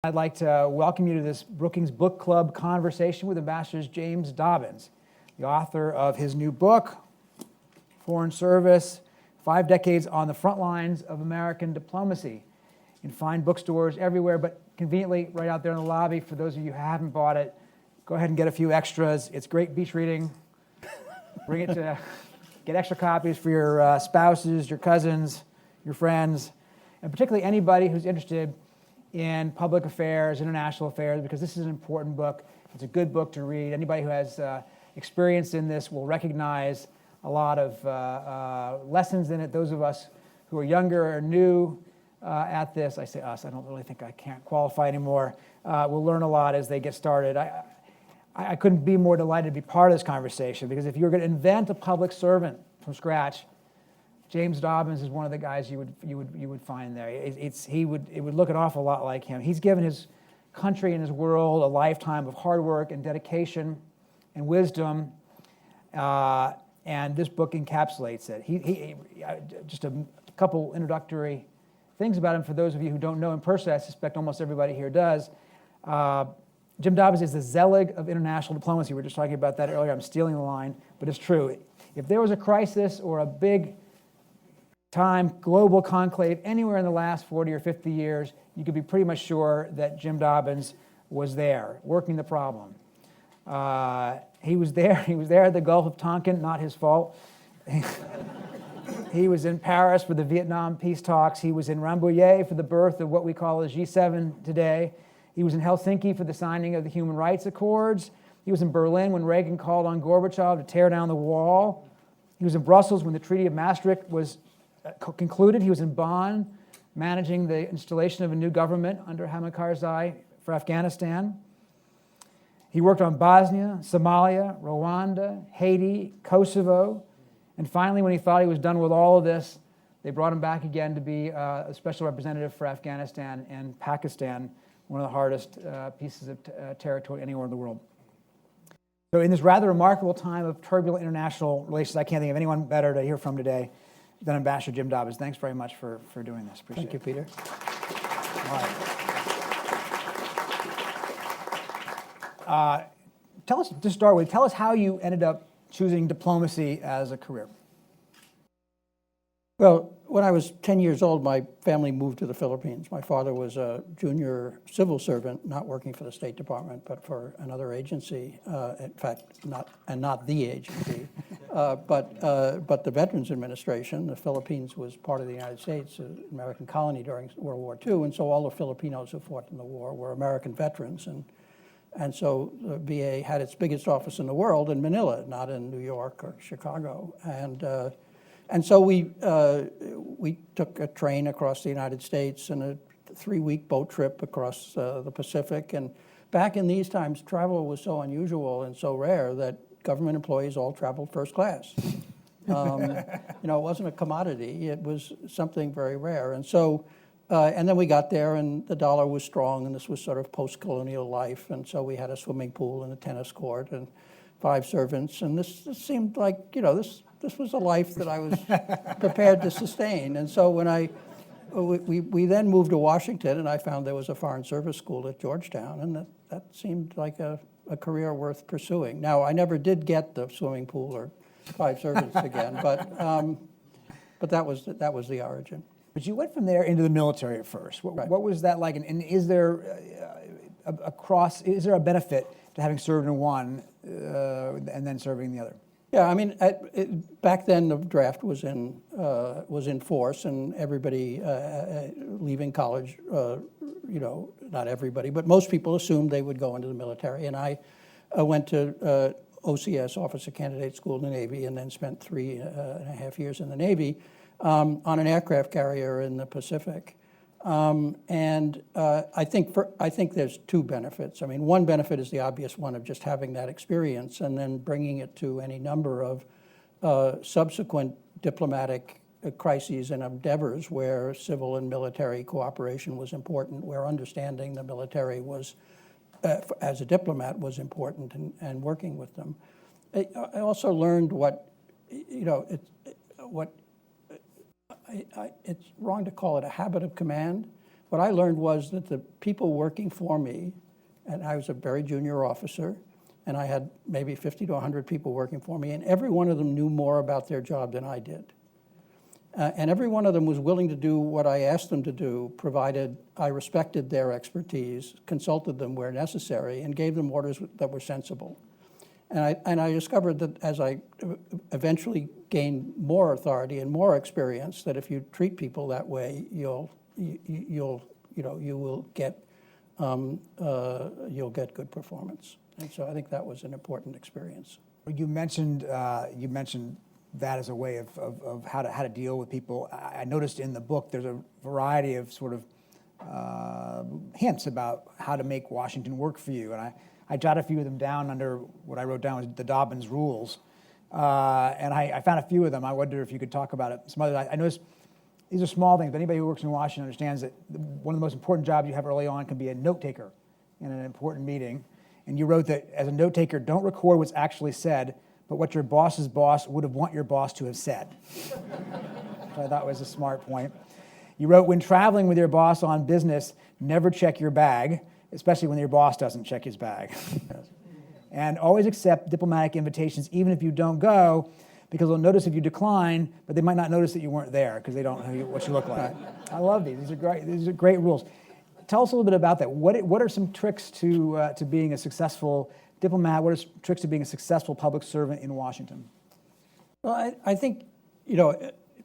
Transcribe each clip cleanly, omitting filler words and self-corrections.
I'd like to welcome you to this Brookings Book Club conversation with Ambassador James Dobbins, the author of his new book, Foreign Service, 5 Decades on the Frontlines of American Diplomacy. You can find bookstores everywhere, but conveniently right out there in the lobby. For those of you who haven't bought it, go ahead and get a few extras. It's great beach reading. Bring it to, get extra copies for your spouses, your cousins, your friends, and particularly anybody who's interested in public affairs, international affairs, because this is an important book. It's a good book to read. Anybody who has experience in this will recognize a lot of lessons in it. Those of us who are younger or new at this, I say us, I don't really think I can't qualify anymore, will learn a lot as they get started. I couldn't be more delighted to be part of this conversation, because if you're going to invent a public servant from scratch, James Dobbins is one of the guys you would find there. It would look an awful lot like him. He's given his country and his world a lifetime of hard work and dedication and wisdom, and this book encapsulates it. Just a couple introductory things about him for those of you who don't know him personally. I suspect almost everybody here does. Jim Dobbins is the Zelig of international diplomacy. We were just talking about that earlier. I'm stealing the line, but it's true. If there was a crisis or a big time global conclave anywhere in the last 40 or 50 years, you could be pretty much sure that Jim Dobbins was there, working the problem. He was there at the Gulf of Tonkin, not his fault. He was in Paris for the Vietnam peace talks. He was in Rambouillet for the birth of what we call the G7 today. He was in Helsinki for the signing of the Human Rights Accords. He was in Berlin when Reagan called on Gorbachev to tear down the wall. He was in Brussels when the Treaty of Maastricht was concluded. He was in Bonn managing the installation of a new government under Hamid Karzai for Afghanistan. He worked on Bosnia, Somalia, Rwanda, Haiti, Kosovo, and finally, when he thought he was done with all of this, they brought him back again to be a special representative for Afghanistan and Pakistan, one of the hardest pieces of territory anywhere in the world. So in this rather remarkable time of turbulent international relations, I can't think of anyone better to hear from today than Ambassador Jim Dobbins. Thanks very much for doing this. Appreciate it. Thank you, Peter. All right. Tell us, to start with, tell us how you ended up choosing diplomacy as a career. Well, when I was 10 years old, my family moved to the Philippines. My father was a junior civil servant, not working for the State Department, but for another agency. In fact, not the agency, but the Veterans Administration. The Philippines was part of the United States, an American colony during World War II, and so all the Filipinos who fought in the war were American veterans. And so the VA had its biggest office in the world in Manila, not in New York or Chicago. And so we took a train across the United States and a 3-week boat trip across the Pacific. And back in these times, travel was so unusual and so rare that government employees all traveled first class. It wasn't a commodity. It was something very rare. And so, and then we got there and the dollar was strong, and this was sort of post-colonial life. And so we had a swimming pool and a tennis court and 5 servants. And this seemed like, this was a life that I was prepared to sustain. And so when we then moved to Washington, and I found there was a foreign service school at Georgetown, and that seemed like a career worth pursuing. Now, I never did get the swimming pool or 5 servants again, but that was the origin. But you went from there into the military at first. Right. What was that like? And is there is there a benefit to having served in one and then serving in the other? Yeah, I mean, back then the draft was in force, and everybody leaving college, not everybody, but most people assumed they would go into the military. And I went to OCS, Officer Candidate School in the Navy, and then spent 3.5 years in the Navy on an aircraft carrier in the Pacific. And I think there's 2 benefits. I mean, one benefit is the obvious one of just having that experience and then bringing it to any number of subsequent diplomatic crises and endeavors where civil and military cooperation was important, where understanding the military was, as a diplomat, was important, and working with them. I also learned it's wrong to call it a habit of command, what I learned was that the people working for me, and I was a very junior officer, and I had maybe 50 to 100 people working for me, and every one of them knew more about their job than I did. And every one of them was willing to do what I asked them to do, provided I respected their expertise, consulted them where necessary, and gave them orders that were sensible. And I discovered that as I eventually gained more authority and more experience, that if you treat people that way, you will get good performance. And so I think that was an important experience. You mentioned that as a way of how to deal with people. I noticed in the book there's a variety of sort of hints about how to make Washington work for you, and I jotted a few of them down under what I wrote down was the Dobbins rules, and I found a few of them. I wonder if you could talk about it. Some others I noticed. These are small things, but anybody who works in Washington understands that one of the most important jobs you have early on can be a note taker in an important meeting. And you wrote that as a note taker, don't record what's actually said, but what your boss's boss would have want your boss to have said, which I thought was a smart point. You wrote, when traveling with your boss on business, never check your bag, especially when your boss doesn't check his bag. And always accept diplomatic invitations, even if you don't go, because they'll notice if you decline, but they might not notice that you weren't there because they don't know what you look like. I love these. These are great. These are great rules. Tell us a little bit about that. What are some tricks to being a successful diplomat? What are tricks to being a successful public servant in Washington? Well, I think,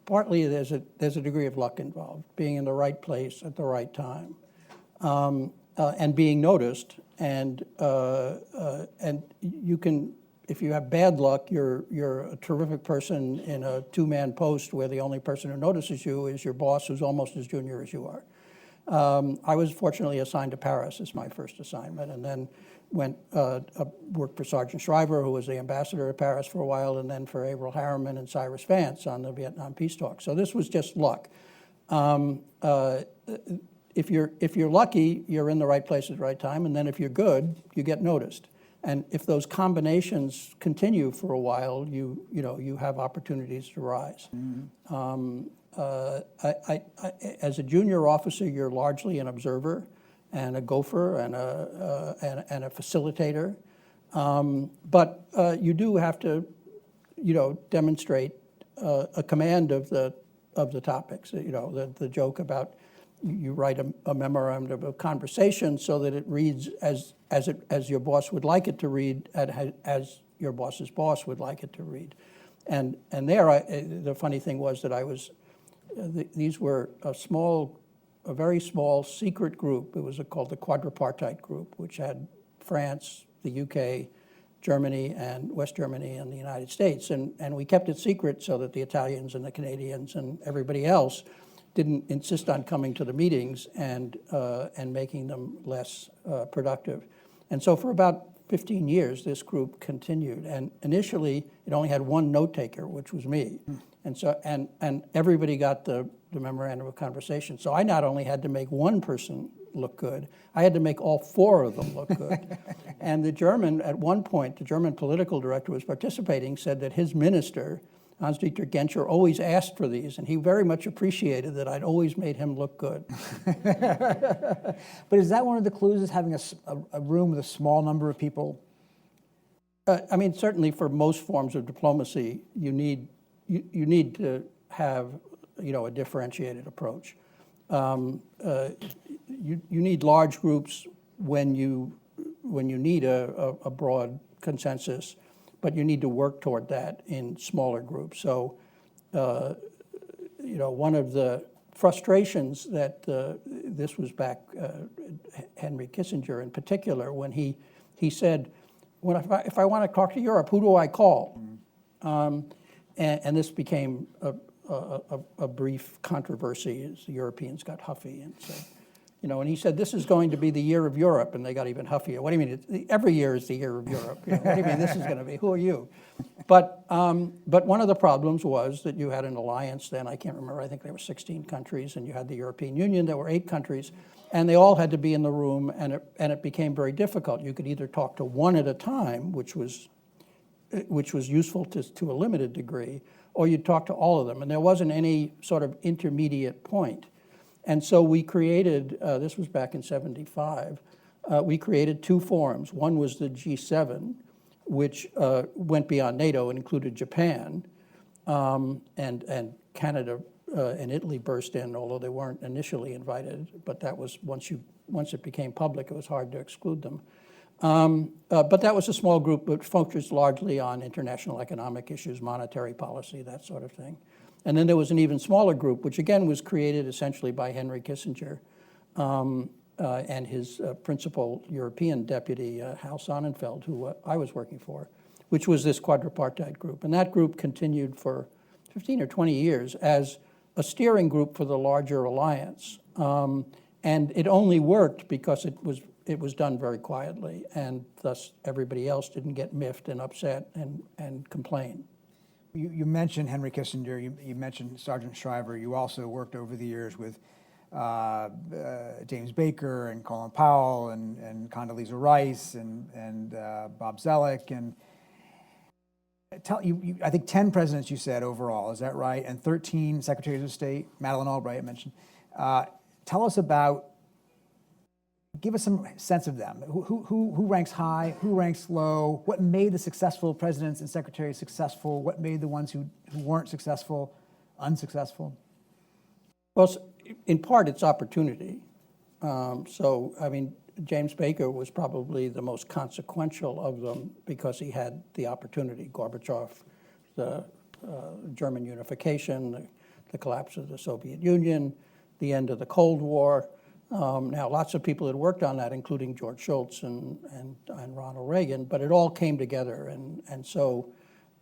partly there's a degree of luck involved, being in the right place at the right time, and being noticed. And you can, if you have bad luck, you're a terrific person in a two-man post where the only person who notices you is your boss, who's almost as junior as you are. I was fortunately assigned to Paris as my first assignment, and then worked for Sergeant Shriver, who was the ambassador to Paris for a while, and then for Averell Harriman and Cyrus Vance on the Vietnam peace talks. So this was just luck. If you're lucky, you're in the right place at the right time, and then if you're good, you get noticed. And if those combinations continue for a while, you have opportunities to rise. Mm-hmm. As a junior officer, you're largely an observer and a gopher and a facilitator, but you do have to, demonstrate a command of the topics. The joke about you write a memorandum of conversation so that it reads as your boss would like it to read, as your boss's boss would like it to read, and there the funny thing was that these were a very small secret group. It was called the Quadripartite Group, which had France, the UK, Germany, and West Germany, and the United States. And we kept it secret so that the Italians and the Canadians and everybody else didn't insist on coming to the meetings and making them less productive. And so for about 15 years, this group continued. And initially, it only had one note taker, which was me. And so, and everybody got the memorandum of conversation. So I not only had to make one person look good, I had to make all four of them look good. And at one point, the German political director who was participating said that his minister, Hans-Dietrich Genscher, always asked for these, and he very much appreciated that I'd always made him look good. But is that one of the clues, is having a room with a small number of people? Certainly for most forms of diplomacy, you need to have, a differentiated approach. You need large groups when you need a broad consensus, but you need to work toward that in smaller groups. So, one of the frustrations that this was back, Henry Kissinger in particular, when he said, if I want to talk to Europe, who do I call? And this became a brief controversy as the Europeans got huffy and said, and he said, this is going to be the year of Europe, and they got even huffier. What do you mean? Every year is the year of Europe. What do you mean this is going to be? Who are you? But one of the problems was that you had an alliance then, I can't remember, I think there were 16 countries, and you had the European Union, there were 8 countries, and they all had to be in the room, and it became very difficult. You could either talk to one at a time, which was useful to a limited degree, or you'd talk to all of them, and there wasn't any sort of intermediate point. And so we created, this was back in '75, we created two forums. One was the G7, which went beyond NATO and included Japan, and Canada and Italy burst in, although they weren't initially invited. But that was, once it became public, it was hard to exclude them. But that was a small group that focused largely on international economic issues, monetary policy, that sort of thing. And then there was an even smaller group, which again was created essentially by Henry Kissinger and his principal European deputy, Hal Sonnenfeld, who I was working for, which was this quadripartite group. And that group continued for 15 or 20 years as a steering group for the larger alliance. And it only worked because it was done very quietly, and thus everybody else didn't get miffed and upset and complain. You mentioned Henry Kissinger, you mentioned Sergeant Shriver. You also worked over the years with James Baker and Colin Powell and Condoleezza Rice and Bob Zoellick. And I think 10 presidents you said overall, is that right? And 13 secretaries of state, Madeleine Albright I mentioned. Tell us about, give us some sense of them. Who ranks high? Who ranks low? What made the successful presidents and secretaries successful? What made the ones who weren't successful unsuccessful? Well, in part, it's opportunity. So, I mean, James Baker was probably the most consequential of them because he had the opportunity. Gorbachev, the German unification, the collapse of the Soviet Union, the end of the Cold War. Now, lots of people had worked on that, including George Shultz and Ronald Reagan, but it all came together, and so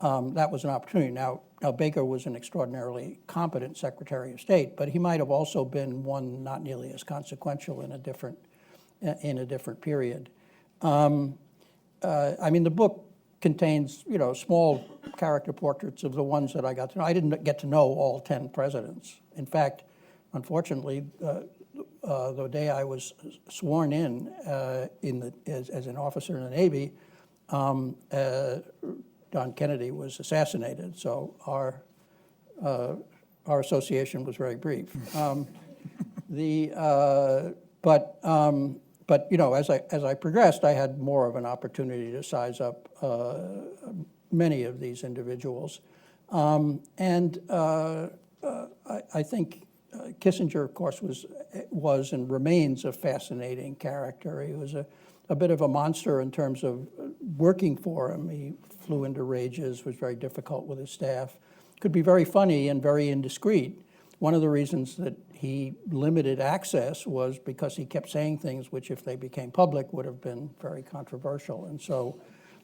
that was an opportunity. Now, Baker was an extraordinarily competent Secretary of State, but he might have also been one not nearly as consequential in a different period. I mean, the book contains, small character portraits of the ones that I got to know. I didn't get to know all 10 presidents. In fact, unfortunately, the day I was sworn in as an officer in the Navy, John Kennedy was assassinated. So our association was very brief. But as I progressed, I had more of an opportunity to size up many of these individuals, and I think Kissinger, of course, was and remains a fascinating character. He was a bit of a monster in terms of working for him. He flew into rages, was very difficult with his staff, could be very funny and very indiscreet. One of the reasons that he limited access was because he kept saying things which, if they became public, would have been very controversial. And so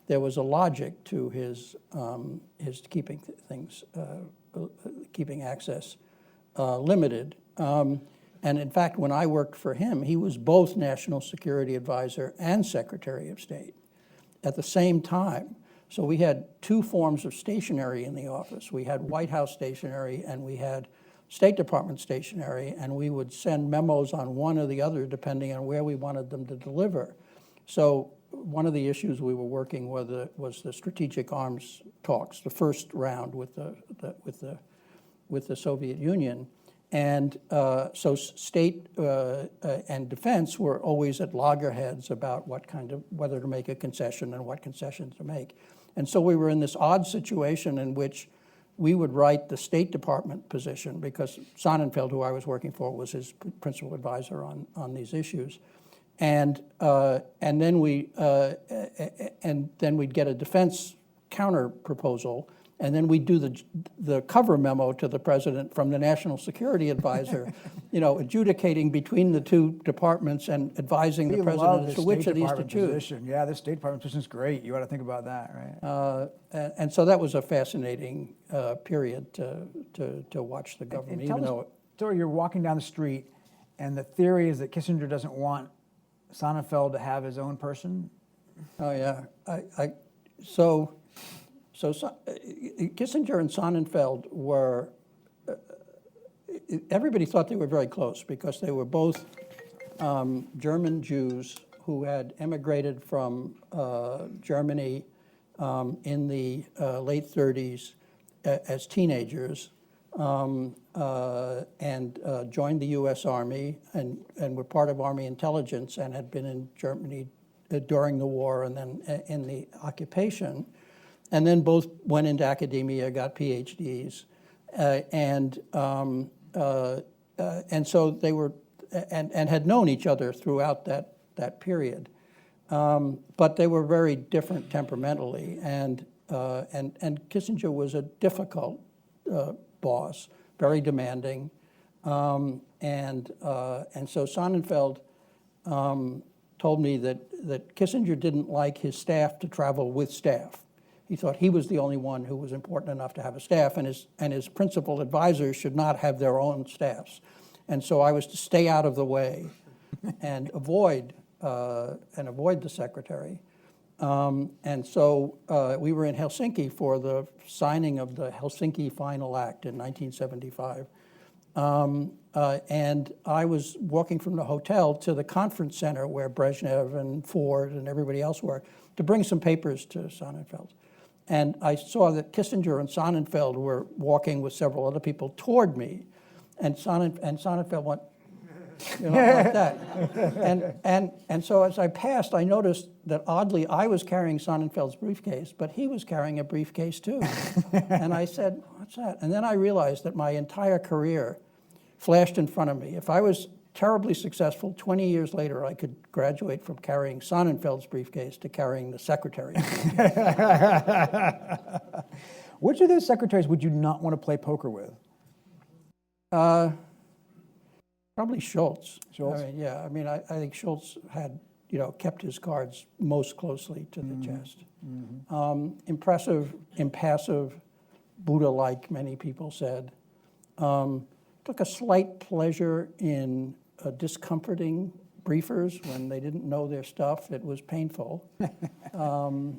there was a logic to his keeping keeping access limited. And in fact, when I worked for him, he was both National Security Advisor and Secretary of State at the same time. So we had two forms of stationery in the office. We had White House stationery and we had State Department stationery, and we would send memos on one or the other depending on where we wanted them to deliver. So one of the issues we were working with was the strategic arms talks, the first round with the Soviet Union. And so state and defense were always at loggerheads about whether to make a concession and what concessions to make. And so we were in this odd situation in which we would write the State Department position because Sonnenfeld, who I was working for, was his principal advisor on these issues. And then we'd get a defense counter proposal, and then we'd do the cover memo to the president from the National Security Advisor, adjudicating between the two departments and advising the president as to which of these to choose. Position. Yeah, the State Department position is great. You ought to think about that, right? And so that was a fascinating period to watch the government. And tell us, story, you're walking down the street, and the theory is that Kissinger doesn't want Sonnenfeld to have his own person. Oh yeah, So Kissinger and Sonnenfeld were, everybody thought they were very close because they were both German Jews who had emigrated from Germany in the late 30s as teenagers and joined the U.S. Army and were part of Army intelligence and had been in Germany during the war and then in the occupation. And then both went into academia, got PhDs, and so they were, and had known each other throughout that period. But they were very different temperamentally, and Kissinger was a difficult boss, very demanding, and so Sonnenfeld told me that Kissinger didn't like his staff to travel with staff. He thought he was the only one who was important enough to have a staff, and his principal advisors should not have their own staffs. And so I was to stay out of the way and avoid the secretary. And so we were in Helsinki for the signing of the Helsinki Final Act in 1975. And I was walking from the hotel to the conference center where Brezhnev and Ford and everybody else were to bring some papers to Sonnenfeld. And I saw that Kissinger and Sonnenfeld were walking with several other people toward me. And Sonnenfeld went, like that. And so as I passed, I noticed that oddly I was carrying Sonnenfeld's briefcase, but he was carrying a briefcase too. And I said, what's that? And then I realized that my entire career flashed in front of me. If I was terribly successful, 20 years later, I could graduate from carrying Sonnenfeld's briefcase to carrying the secretary's briefcase. Which of those secretaries would you not want to play poker with? Probably Schultz. Schultz? I mean, I think Schultz had, kept his cards most closely to the chest. Mm-hmm. Impressive, impassive, Buddha-like, many people said. Took a slight pleasure in discomforting briefers when they didn't know their stuff. It was painful. So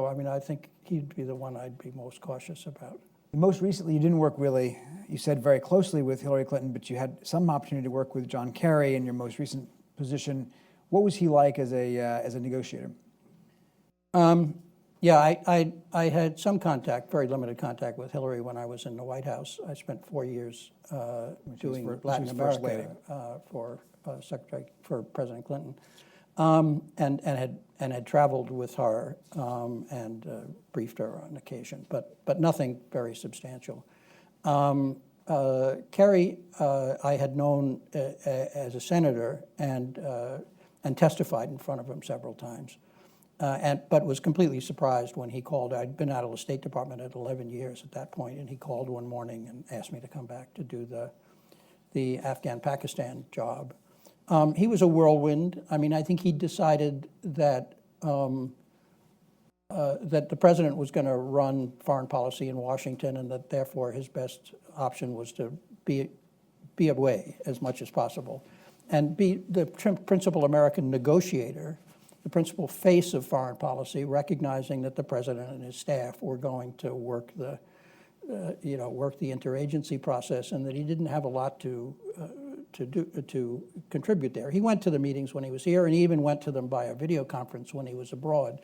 I mean, I think he'd be the one I'd be most cautious about. Most recently, you didn't work really, you said very closely with Hillary Clinton, but you had some opportunity to work with John Kerry in your most recent position. What was he like as a negotiator? I had some contact, very limited contact with Hillary when I was in the White House. I spent 4 years doing Latin America for President Clinton, and had traveled with her and briefed her on occasion, but nothing very substantial. Kerry, I had known as a senator and testified in front of him several times. But was completely surprised when he called. I'd been out of the State Department at 11 years at that point, and he called one morning and asked me to come back to do the Afghan-Pakistan job. He was a whirlwind. I mean, I think he decided that that the president was going to run foreign policy in Washington, and that therefore his best option was to be away as much as possible, and be the principal American negotiator, the principal face of foreign policy, recognizing that the president and his staff were going to work the interagency process, and that he didn't have a lot to contribute there. He went to the meetings when he was here, and he even went to them by a video conference when he was abroad.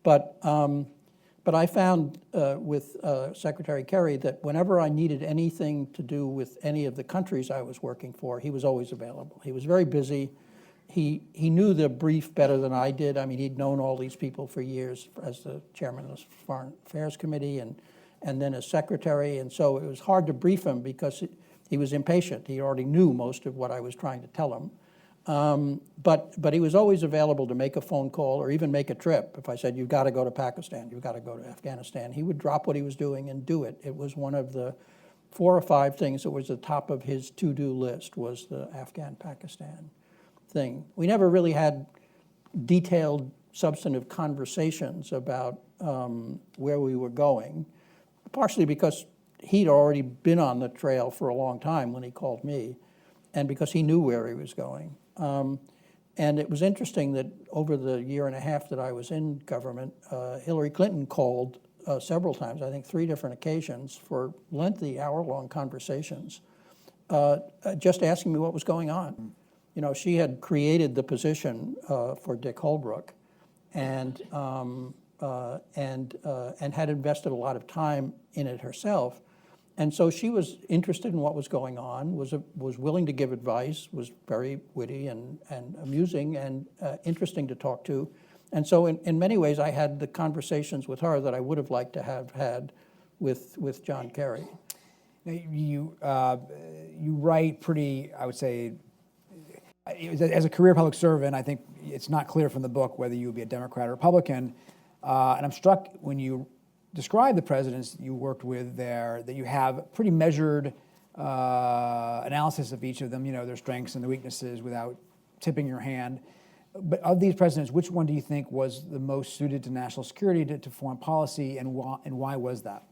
But I found with Secretary Kerry that whenever I needed anything to do with any of the countries I was working for, he was always available. He was very busy. He knew the brief better than I did. I mean, he'd known all these people for years as the chairman of the Foreign Affairs Committee and then as secretary, and so it was hard to brief him because he was impatient. He already knew most of what I was trying to tell him. But he was always available to make a phone call or even make a trip. If I said, you've got to go to Pakistan, you've got to go to Afghanistan, he would drop what he was doing and do it. It was one of the 4 or 5 things that was the top of his to-do list, was the Afghan-Pakistan thing. We never really had detailed, substantive conversations about where we were going, partially because he'd already been on the trail for a long time when he called me, and because he knew where he was going. And it was interesting that over the year and a half that I was in government, Hillary Clinton called several times, I think 3 different occasions, for lengthy hour-long conversations, just asking me what was going on. You know, she had created the position for Dick Holbrooke, and and had invested a lot of time in it herself. And so she was interested in what was going on, was willing to give advice, was very witty and amusing and interesting to talk to. And so in many ways, I had the conversations with her that I would have liked to have had with John Kerry. Now, you write pretty, I would say, as a career public servant, I think it's not clear from the book whether you would be a Democrat or Republican. And I'm struck when you describe the presidents you worked with there that you have pretty measured analysis of each of them, their strengths and their weaknesses without tipping your hand. But of these presidents, which one do you think was the most suited to national security, to foreign policy, and why was that?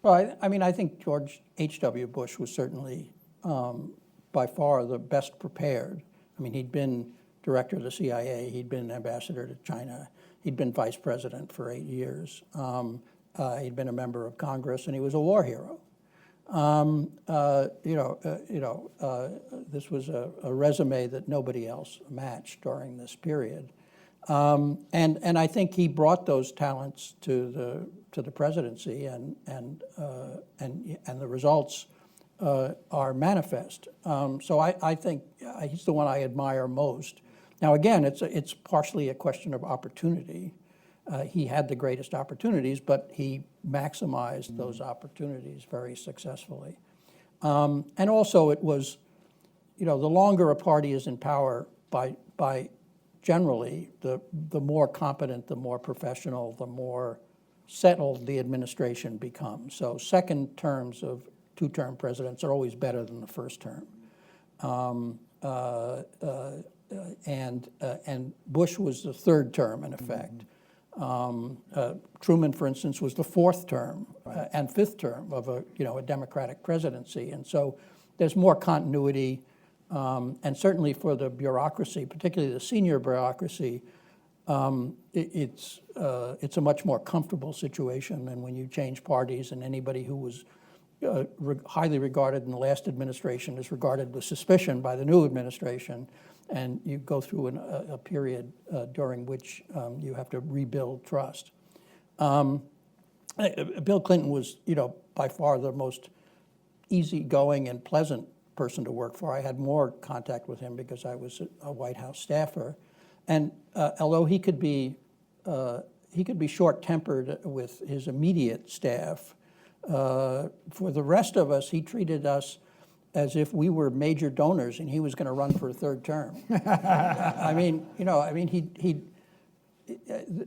Well, I think George H.W. Bush was certainly by far the best prepared. He'd been director of the CIA, he'd been ambassador to China, he'd been vice president for 8 years, he'd been a member of Congress, and he was a war hero. This was a resume that nobody else matched during this period, and I think he brought those talents to the presidency, and the results are manifest. So I think he's the one I admire most. Now again, it's partially a question of opportunity. He had the greatest opportunities, but he maximized those opportunities very successfully. And also it was, the longer a party is in power, by generally, the more competent, the more professional, the more settled the administration becomes. So second terms of two-term presidents are always better than the first term. And Bush was the third term in effect. Truman, for instance, was the fourth term and fifth term of a Democratic presidency, and so there's more continuity, and certainly for the bureaucracy, particularly the senior bureaucracy, it's a much more comfortable situation than when you change parties, and anybody who was highly regarded in the last administration is regarded with suspicion by the new administration. And you go through a period during which you have to rebuild trust. Bill Clinton was, by far the most easygoing and pleasant person to work for. I had more contact with him because I was a White House staffer, and although he could be short-tempered with his immediate staff, for the rest of us, he treated us as if we were major donors and he was going to run for a third term.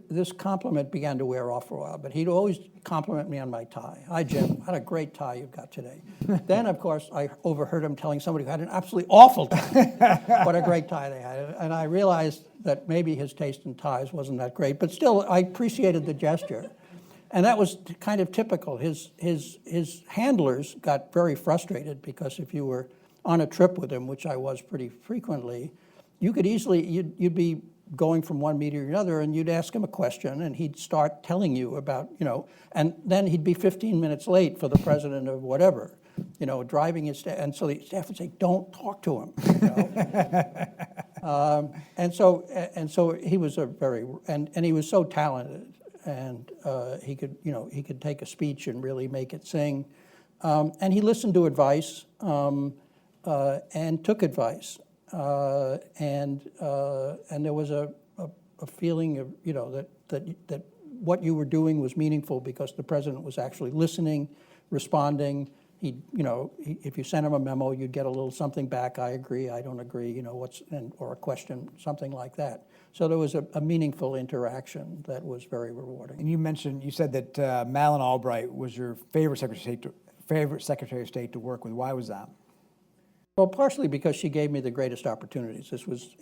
This compliment began to wear off for a while, but he'd always compliment me on my tie. Hi, Jim, what a great tie you've got today. Then, of course, I overheard him telling somebody who had an absolutely awful tie what a great tie they had. And I realized that maybe his taste in ties wasn't that great, but still, I appreciated the gesture. And that was kind of typical. His handlers got very frustrated because if you were on a trip with him, which I was pretty frequently, you could easily, you'd be going from one meeting to another, and you'd ask him a question, and he'd start telling you about, and then he'd be 15 minutes late for the president of whatever, driving his staff, and so the staff would say, "Don't talk to him." And so he was and he was so talented. And he could take a speech and really make it sing. And he listened to advice and took advice. And there was a feeling of, that what you were doing was meaningful because the president was actually listening, responding. If you sent him a memo, you'd get a little something back. I agree, I don't agree, or a question, something like that. So there was a meaningful interaction that was very rewarding. And you said that Madeleine Albright was your favorite Secretary of State to work with. Why was that? Well, partially because she gave me the greatest opportunities. This was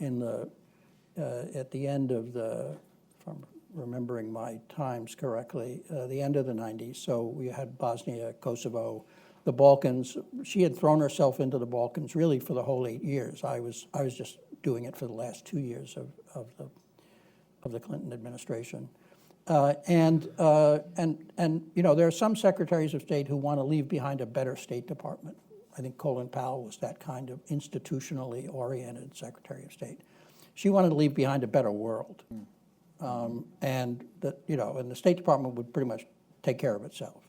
at the end of if I'm remembering my times correctly, the end of the 90s. So we had Bosnia, Kosovo, the Balkans. She had thrown herself into the Balkans really for the whole 8 years. I was just doing it for the last 2 years of the Clinton administration. And there are some secretaries of state who want to leave behind a better State Department. I think Colin Powell was that kind of institutionally oriented Secretary of State. She wanted to leave behind a better world. and and the State Department would pretty much take care of itself.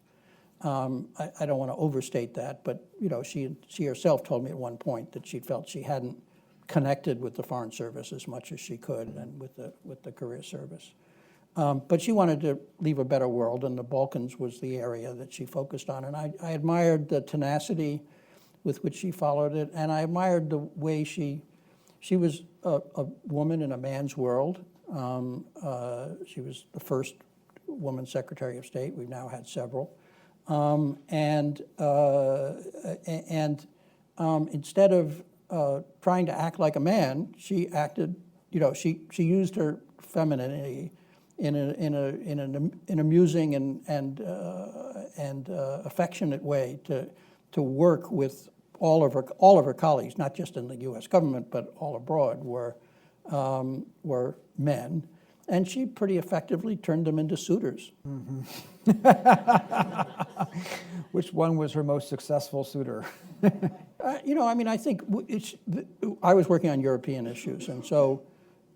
I don't want to overstate that, but she herself told me at one point that she felt she hadn't connected with the Foreign Service as much as she could, and with the career service. But she wanted to leave a better world, and the Balkans was the area that she focused on. And I admired the tenacity with which she followed it, and I admired the way she was a woman in a man's world. She was the first woman Secretary of State. We've now had several. And instead of trying to act like a man, she acted, she used her femininity in an amusing and affectionate way to work with all of her colleagues, not just in the U.S. government, but all abroad, were men. And she pretty effectively turned them into suitors. Mm-hmm. Which one was her most successful suitor? I think I was working on European issues, and so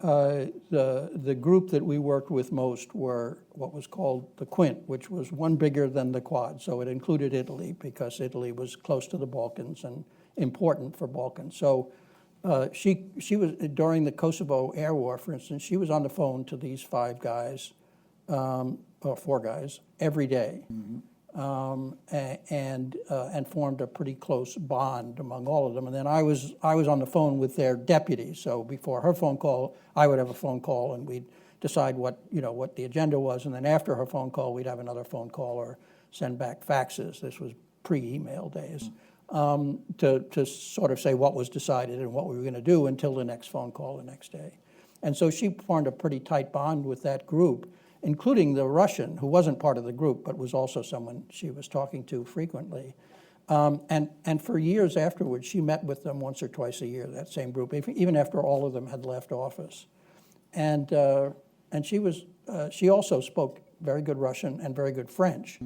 the group that we worked with most were what was called the Quint, which was one bigger than the Quad. So it included Italy, because Italy was close to the Balkans and important for Balkans. So she was, during the Kosovo Air War, for instance, she was on the phone to these 5 guys, or 4 guys, every day. Mm-hmm. And formed a pretty close bond among all of them. And then I was on the phone with their deputies. So before her phone call, I would have a phone call, and we'd decide what the agenda was. And then after her phone call, we'd have another phone call or send back faxes. This was pre-email days. To sort of say what was decided and what we were going to do until the next phone call the next day. And so she formed a pretty tight bond with that group, including the Russian, who wasn't part of the group, but was also someone she was talking to frequently. And for years afterwards, she met with them once or twice a year, that same group, even after all of them had left office. And she also spoke very good Russian and very good French.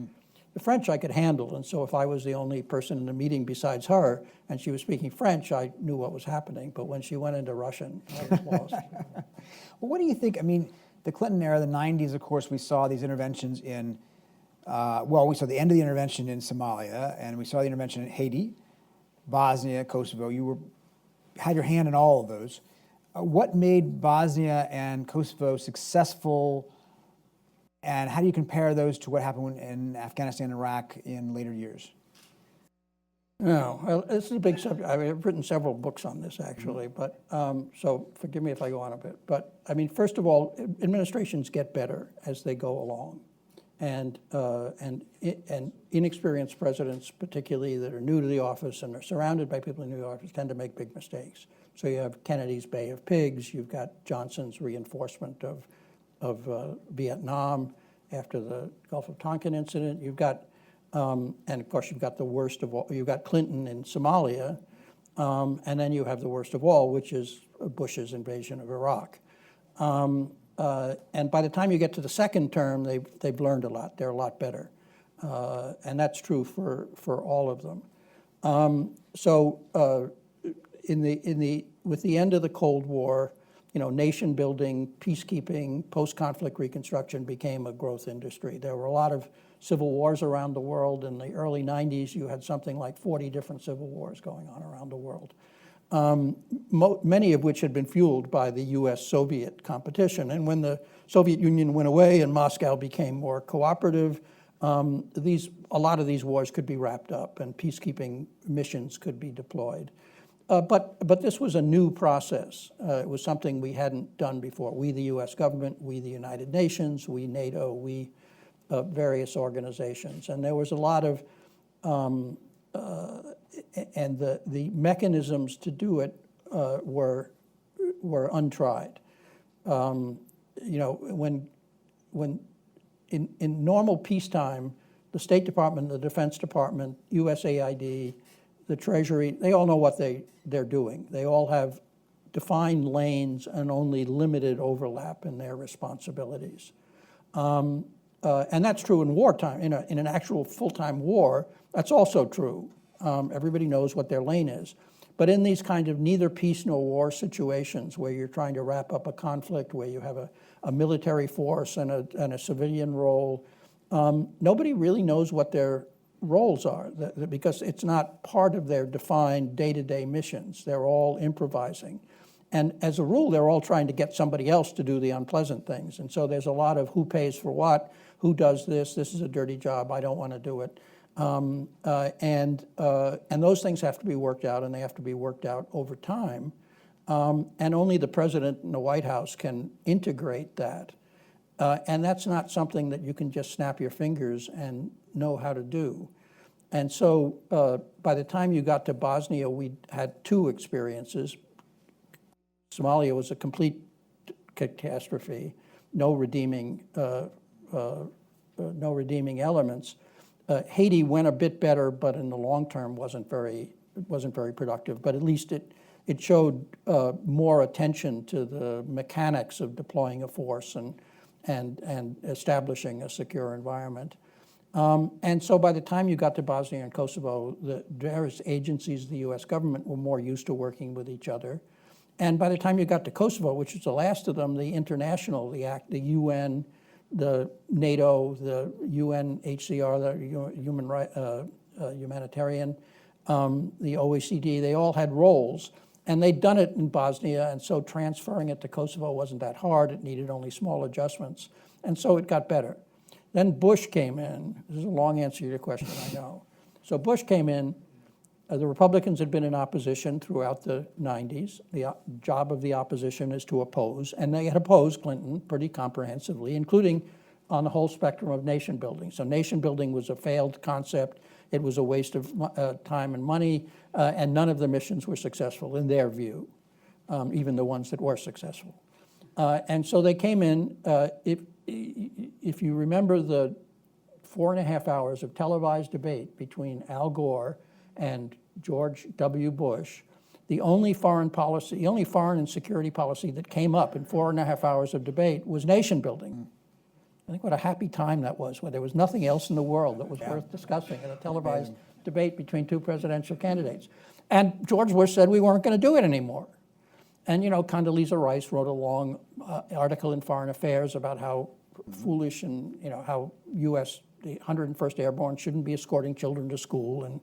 The French I could handle, and so if I was the only person in the meeting besides her, and she was speaking French, I knew what was happening. But when she went into Russian, I was lost. Well, what do you think? The Clinton era, the 90s, of course, we saw these interventions in, we saw the end of the intervention in Somalia, and we saw the intervention in Haiti, Bosnia, Kosovo. You had your hand in all of those. What made Bosnia and Kosovo successful, and how do you compare those to what happened in Afghanistan and Iraq in later years? Well, this is a big subject. I've written several books on this, actually, but so forgive me if I go on a bit. But first of all, administrations get better as they go along, and inexperienced presidents, particularly that are new to the office and are surrounded by people in the office, tend to make big mistakes. So you have Kennedy's Bay of Pigs. You've got Johnson's reinforcement of Vietnam after the Gulf of Tonkin incident. You've got and of course, you've got the worst of all. You've got Clinton in Somalia, and then you have the worst of all, which is Bush's invasion of Iraq. And by the time you get to the second term, they've learned a lot. They're a lot better, and that's true for all of them. With the end of the Cold War, nation building, peacekeeping, post-conflict reconstruction became a growth industry. There were a lot of civil wars around the world. In the early 90s, you had something like 40 different civil wars going on around the world, many of which had been fueled by the U.S.-Soviet competition. And when the Soviet Union went away and Moscow became more cooperative, a lot of these wars could be wrapped up and peacekeeping missions could be deployed. But this was a new process. It was something we hadn't done before. We, the U.S. government, we, the United Nations, we, NATO, we, various organizations. And there was a lot of, and the mechanisms to do it were untried. When in normal peacetime, the State Department, the Defense Department, USAID, the Treasury, they all know what they're doing. They all have defined lanes and only limited overlap in their responsibilities. And that's true in wartime. In an actual full-time war, that's also true. Everybody knows what their lane is. But in these kind of neither peace nor war situations where you're trying to wrap up a conflict, where you have a military force and a civilian role, nobody really knows what their roles are because it's not part of their defined day-to-day missions. They're all improvising. And as a rule, they're all trying to get somebody else to do the unpleasant things. And so there's a lot of who pays for what, who does this is a dirty job, I don't want to do it. And those things have to be worked out, and they have to be worked out over time. And only the president and the White House can integrate that. And that's not something that you can just snap your fingers and know how to do. And so by the time you got to Bosnia, we had two experiences. Somalia was a complete catastrophe, no redeeming elements. Haiti went a bit better, but in the long term wasn't very productive. But at least it showed more attention to the mechanics of deploying a force and establishing a secure environment. And so by the time you got to Bosnia and Kosovo, the various agencies of the U.S. government were more used to working with each other. And by the time you got to Kosovo, which was the last of them, the international, the UN, the NATO, the UNHCR, the humanitarian, the OECD, they all had roles. And they'd done it in Bosnia, and so transferring it to Kosovo wasn't that hard. It needed only small adjustments. And so it got better. Then Bush came in. This is a long answer to your question, I know. So Bush came in. The Republicans had been in opposition throughout the 90s. The job of the opposition is to oppose, and they had opposed Clinton pretty comprehensively, including on the whole spectrum of nation building. So nation building was a failed concept. It was a waste of time and money, and none of the missions were successful in their view, even the ones that were successful. And so they came in. If you remember the 4.5 hours of televised debate between Al Gore and George W. Bush, the only foreign and security policy that came up in 4.5 hours of debate was nation building. I think what a happy time that was, when there was nothing else in the world that was worth discussing in a televised debate between two presidential candidates. And George Bush said we weren't going to do it anymore. And, Condoleezza Rice wrote a long article in Foreign Affairs about how foolish and, how the 101st Airborne shouldn't be escorting children to school.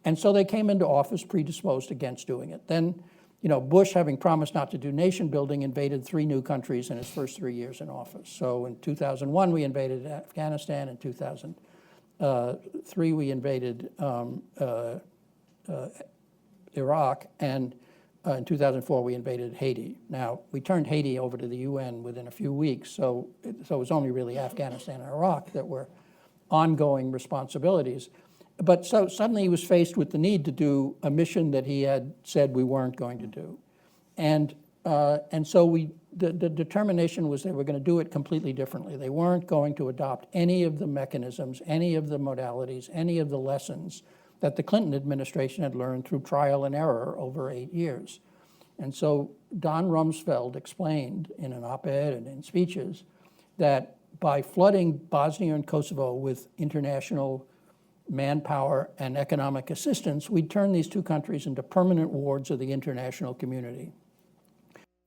And so they came into office predisposed against doing it. Then, Bush, having promised not to do nation building, invaded 3 new countries in his first 3 years in office. So in 2001, we invaded Afghanistan. In 2003, we invaded Iraq. And in 2004, we invaded Haiti. Now, we turned Haiti over to the UN within a few weeks. So it was only really Afghanistan and Iraq that were ongoing responsibilities. But so suddenly he was faced with the need to do a mission that he had said we weren't going to do. And so the determination was they were going to do it completely differently. They weren't going to adopt any of the mechanisms, any of the modalities, any of the lessons that the Clinton administration had learned through trial and error over 8 years. And so Don Rumsfeld explained in an op-ed and in speeches that by flooding Bosnia and Kosovo with international manpower and economic assistance, we'd turn these 2 countries into permanent wards of the international community.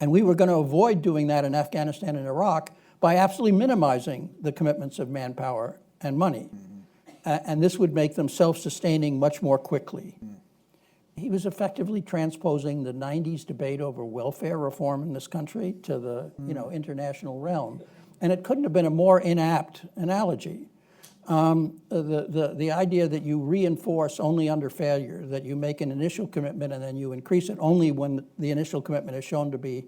And we were going to avoid doing that in Afghanistan and Iraq by absolutely minimizing the commitments of manpower and money. And this would make them self-sustaining much more quickly. He was effectively transposing the 90s debate over welfare reform in this country to the international realm. And it couldn't have been a more inapt analogy. The idea that you reinforce only under failure, that you make an initial commitment and then you increase it only when the initial commitment is shown to be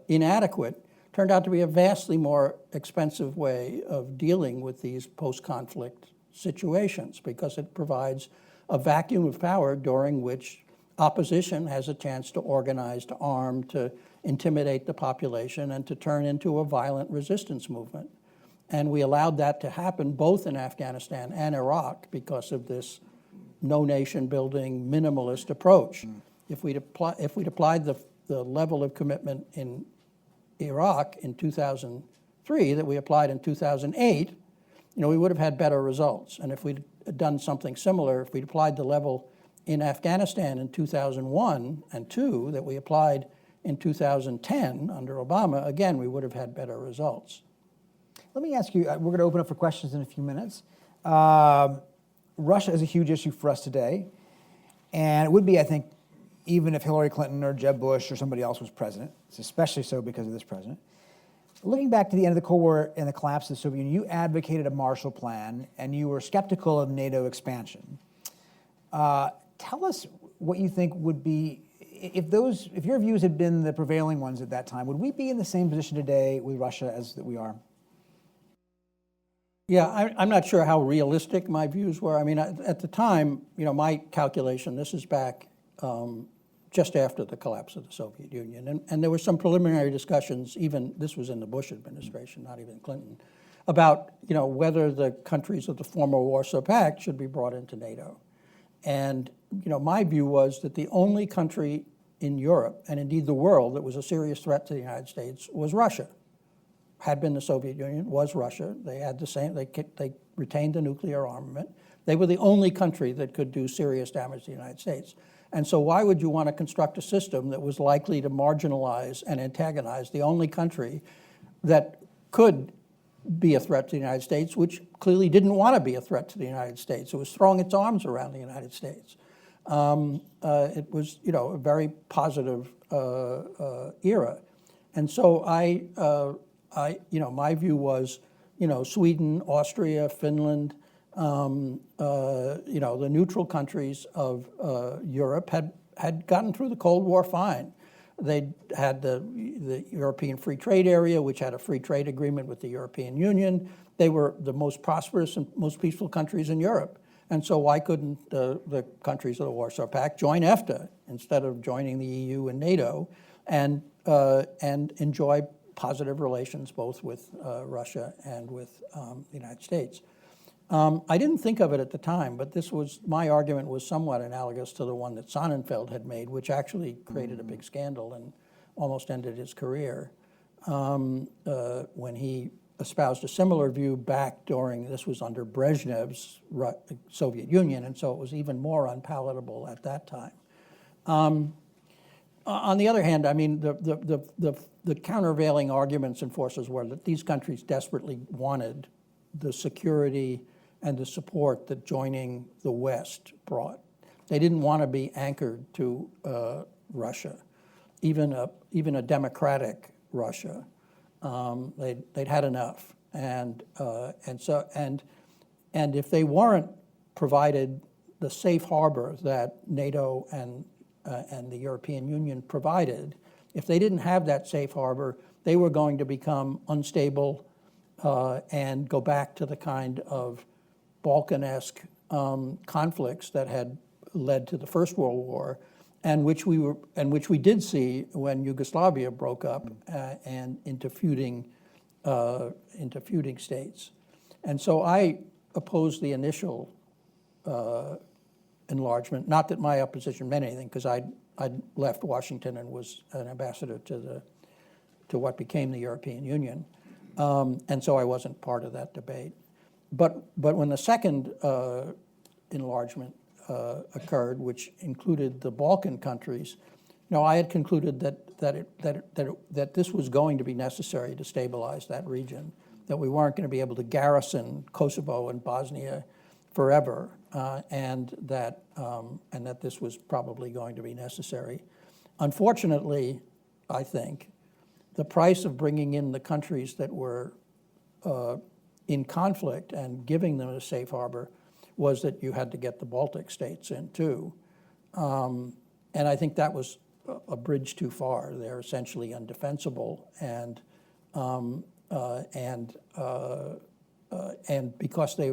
inadequate, turned out to be a vastly more expensive way of dealing with these post-conflict situations, because it provides a vacuum of power during which opposition has a chance to organize, to arm, to intimidate the population, and to turn into a violent resistance movement. And we allowed that to happen both in Afghanistan and Iraq because of this no nation building minimalist approach. If we'd applied the level of commitment in Iraq in 2003 that we applied in 2008, we would have had better results. And if we'd done something similar, if we'd applied the level in Afghanistan in 2001 and 2 that we applied in 2010 under Obama, again, we would have had better results. Let me ask you, we're going to open up for questions in a few minutes. Russia is a huge issue for us today, and it would be, I think, even if Hillary Clinton or Jeb Bush or somebody else was president. It's especially so because of this president. Looking back to the end of the Cold War and the collapse of the Soviet Union, you advocated a Marshall Plan, and you were skeptical of NATO expansion. Tell us what you think would be, if your views had been the prevailing ones at that time, would we be in the same position today with Russia as that we are? Yeah, I'm not sure how realistic my views were. I mean, at the time, my calculation, this is back just after the collapse of the Soviet Union, and there were some preliminary discussions, even, this was in the Bush administration, not even Clinton, about, whether the countries of the former Warsaw Pact should be brought into NATO. And, my view was that the only country in Europe, and indeed the world, that was a serious threat to the United States was Russia. Had been the Soviet Union, was Russia. They had the same, they retained the nuclear armament. They were the only country that could do serious damage to the United States. And so why would you want to construct a system that was likely to marginalize and antagonize the only country that could be a threat to the United States, which clearly didn't want to be a threat to the United States? It was throwing its arms around the United States. It was, a very positive era. And so my view was, Sweden, Austria, Finland, the neutral countries of Europe had gotten through the Cold War fine. They had the European Free Trade Area, which had a free trade agreement with the European Union. They were the most prosperous and most peaceful countries in Europe. And so why couldn't the countries of the Warsaw Pact join EFTA instead of joining the EU and NATO and enjoy positive relations both with Russia and with the United States? I didn't think of it at the time, but my argument was somewhat analogous to the one that Sonnenfeld had made, which actually created a big scandal and almost ended his career when he espoused a similar view back this was under Brezhnev's Soviet Union, and so it was even more unpalatable at that time. On the other hand, I mean, the countervailing arguments and forces were that these countries desperately wanted the security and the support that joining the West brought. They didn't want to be anchored to Russia, even a democratic Russia. They'd had enough, and if they weren't provided the safe harbor that NATO and the European Union provided, if they didn't have that safe harbor, they were going to become unstable and go back to the kind of Balkan-esque conflicts that had led to the First World War, and which we did see when Yugoslavia broke up and into feuding states. And so I opposed the initial enlargement. Not that my opposition meant anything, because I'd left Washington and was an ambassador to what became the European Union, and so I wasn't part of that debate. But when the second enlargement occurred, which included the Balkan countries, I had concluded that this was going to be necessary to stabilize that region, that we weren't going to be able to garrison Kosovo and Bosnia forever, and that this was probably going to be necessary. Unfortunately, I think, the price of bringing in the countries that were in conflict and giving them a safe harbor was that you had to get the Baltic states in too. And I think that was a bridge too far. They're essentially undefensible, and because they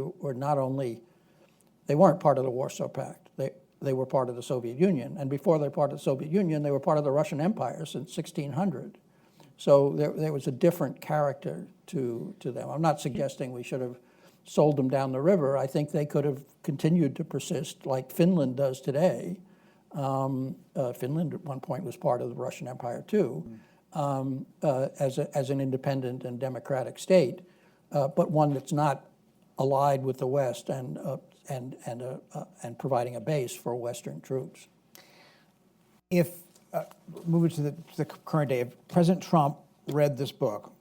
weren't part of the Warsaw Pact. They were part of the Soviet Union, and before they were part of the Soviet Union, they were part of the Russian Empire since 1600. So there was a different character to them. I'm not suggesting we should have sold them down the river. I think they could have continued to persist like Finland does today. Finland at one point was part of the Russian Empire too, as an independent and democratic state, but one that's not allied with the West and and providing a base for Western troops. If, moving to the current day, if President Trump read this book,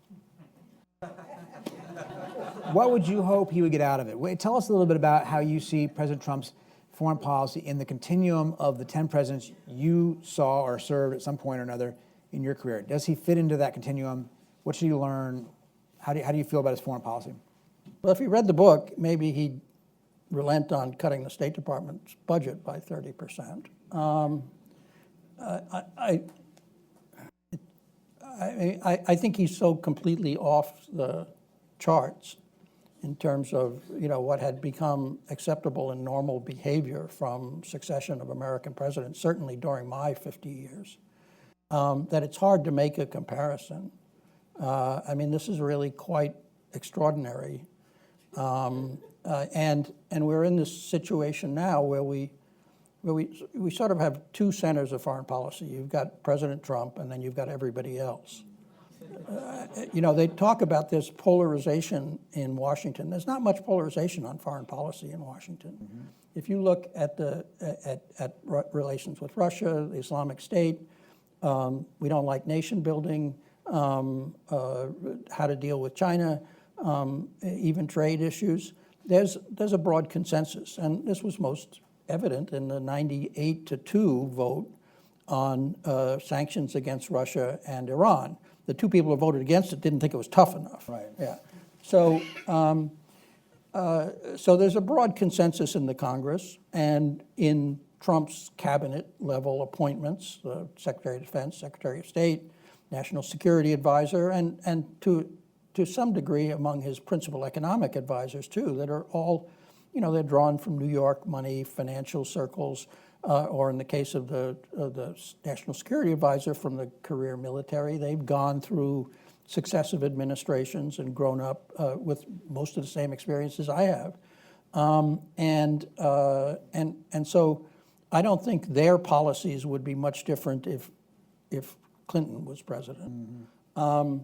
what would you hope he would get out of it? Tell us a little bit about how you see President Trump's foreign policy in the continuum of the 10 presidents you saw or served at some point or another in your career. Does he fit into that continuum? What should he learn? How do you feel about his foreign policy? Well, if he read the book, maybe he'd relent on cutting the State Department's budget by 30%. I think he's so completely off the charts in terms of what had become acceptable and normal behavior from succession of American presidents, certainly during my 50 years, that it's hard to make a comparison. This is really quite extraordinary, and we're in this situation now where we sort of have two centers of foreign policy. You've got President Trump, and then you've got everybody else. They talk about this polarization in Washington. There's not much polarization on foreign policy in Washington. Mm-hmm. If you look at at relations with Russia, the Islamic State, we don't like nation building, how to deal with China, even trade issues. There's a broad consensus, and this was most evident in the 98-2 vote on sanctions against Russia and Iran. The two people who voted against it didn't think it was tough enough. Right. Yeah. So there's a broad consensus in the Congress and in Trump's cabinet level appointments, the Secretary of Defense, Secretary of State, National Security Advisor, and to some degree among his principal economic advisors too, that are all, they're drawn from New York money, financial circles, or in the case of the National Security Advisor from the career military, they've gone through successive administrations and grown up with most of the same experiences I have, and so I don't think their policies would be much different if Clinton was president. Mm-hmm.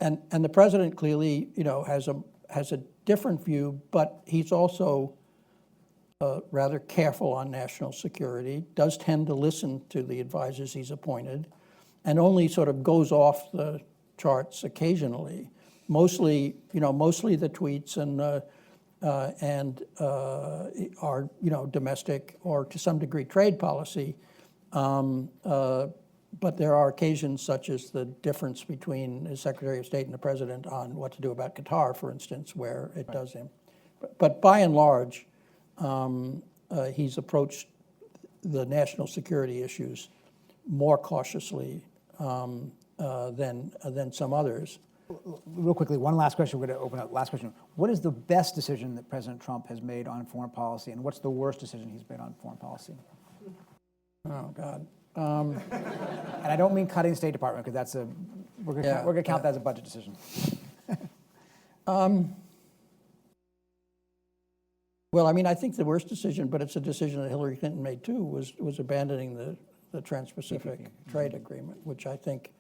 And the president clearly, has a different view, but he's also rather careful on national security, does tend to listen to the advisors he's appointed, and only sort of goes off the charts occasionally. Mostly the tweets and our domestic or to some degree trade policy. But there are occasions such as the difference between the Secretary of State and the President on what to do about Qatar, for instance, where it does him. But by and large, he's approached the national security issues more cautiously than some others. Real quickly, one last question. We're going to open up. Last question. What is the best decision that President Trump has made on foreign policy, and what's the worst decision he's made on foreign policy? Oh, God. And I don't mean cutting the State Department, because we're going to count that as a budget decision. Well, I think the worst decision, but it's a decision that Hillary Clinton made too, was abandoning the Trans-Pacific Trade Agreement, which I think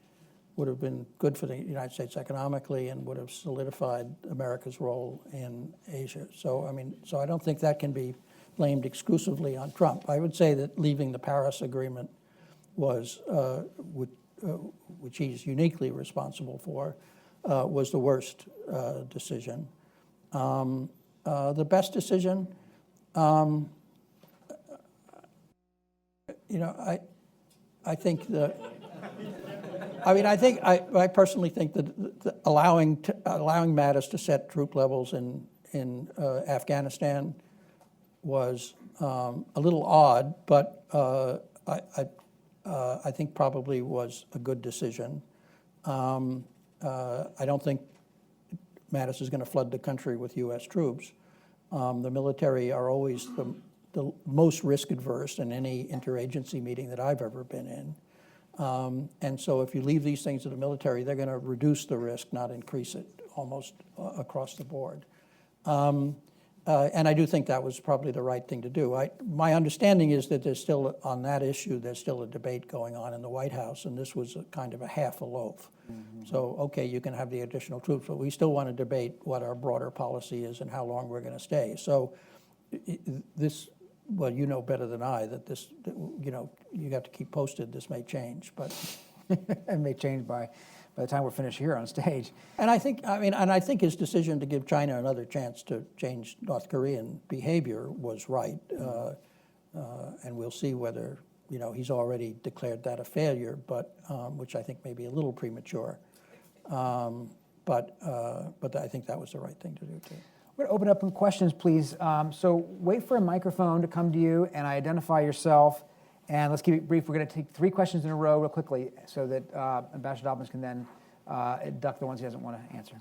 would have been good for the United States economically and would have solidified America's role in Asia. So I don't think that can be blamed exclusively on Trump. I would say that leaving the Paris Agreement was, which he's uniquely responsible for, was the worst decision. The best decision, I think I personally think that allowing Mattis to set troop levels in Afghanistan was a little odd, but I think probably was a good decision. I don't think Mattis is going to flood the country with U.S. troops. The military are always the most risk adverse in any interagency meeting that I've ever been in. And so if you leave these things to the military, they're going to reduce the risk, not increase it, almost across the board. And I do think that was probably the right thing to do. My understanding is that there's still, on that issue, there's still a debate going on in the White House, and this was kind of a half a loaf. Mm-hmm. So, okay, you can have the additional troops, but we still want to debate what our broader policy is and how long we're going to stay. So this, well, you know better than I that this, you know, you have to keep posted, this may change, but. It may change by the time we're finished here on stage. And I think, I mean, and I think his decision to give China another chance to change North Korean behavior was right. And we'll see whether, you know, he's already declared that a failure, but, which I think may be a little premature. But I think that was the right thing to do too. We're going to open up some questions, please. So wait for a microphone to come to you and identify yourself. And let's keep it brief. We're going to take 3 questions in a row real quickly so that Ambassador Dobbins can then duck the ones he doesn't want to answer.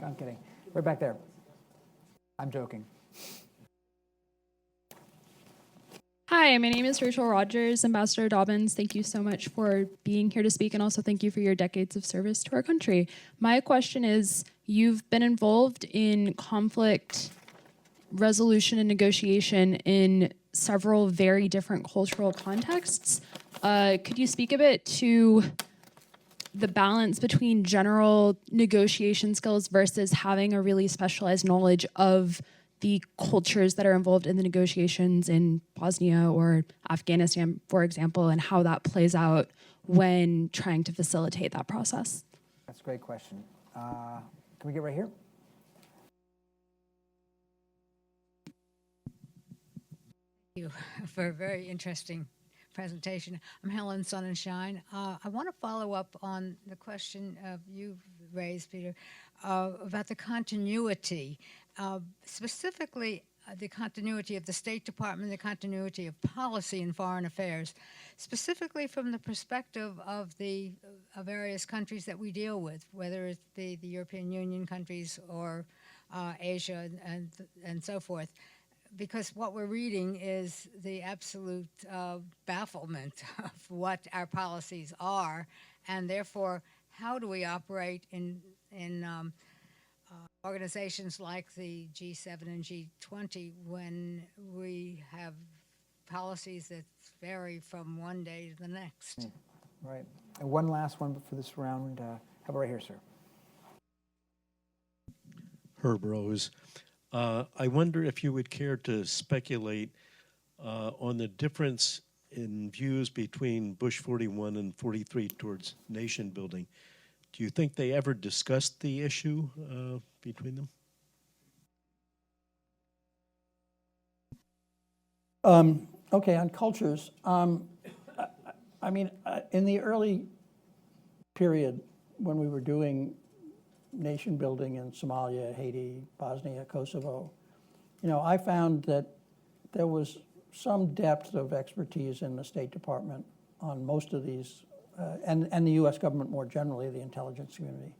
I'm kidding. Right back there. I'm joking. Hi, my name is Rachel Rogers. Ambassador Dobbins, thank you so much for being here to speak, and also thank you for your decades of service to our country. My question is, you've been involved in conflict resolution and negotiation in several very different cultural contexts. Could you speak a bit to the balance between general negotiation skills versus having a really specialized knowledge of the cultures that are involved in the negotiations in Bosnia or Afghanistan, for example, and how that plays out when trying to facilitate that process? That's a great question. Can we get right here? Thank you for a very interesting presentation. I'm Helen Sonnenschein. I want to follow up on the question you've raised, Peter, about the continuity, specifically the continuity of the State Department, the continuity of policy in foreign affairs, specifically from the perspective of the various countries that we deal with, whether it's the European Union countries or Asia and so forth. Because what we're reading is the absolute bafflement of what our policies are, and therefore, how do we operate in organizations like the G7 and G20 when we have policies that vary from one day to the next? Right. And one last one for this round. How about right here, sir? Herb Rose. I wonder if you would care to speculate on the difference in views between Bush 41 and 43 towards nation building. Do you think they ever discussed the issue between them? Okay, on cultures, I mean, in the early period when we were doing nation building in Somalia, Haiti, Bosnia, Kosovo, you know, I found that there was some depth of expertise in the State Department on most of these, and the U.S. government more generally, the intelligence community,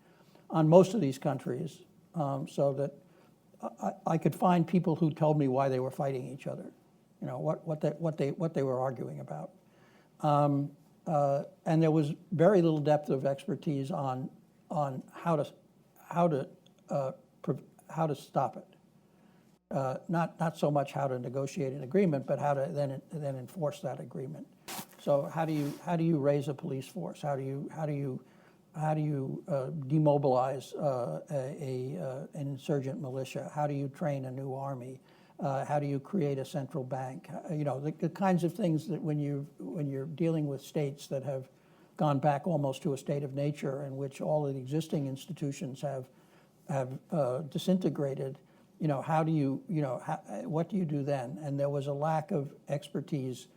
on most of these countries, so that I could find people who told me why they were fighting each other, you know, what they were arguing about, and there was very little depth of expertise on how to stop it. Not so much how to negotiate an agreement, but how to then enforce that agreement. So how do you raise a police force? How do you demobilize an insurgent militia? How do you train a new army? How do you create a central bank? You know, the kinds of things that when you're dealing with states that have gone back almost to a state of nature in which all of the existing institutions have disintegrated, you know, what do you do then? And there was a lack of expertise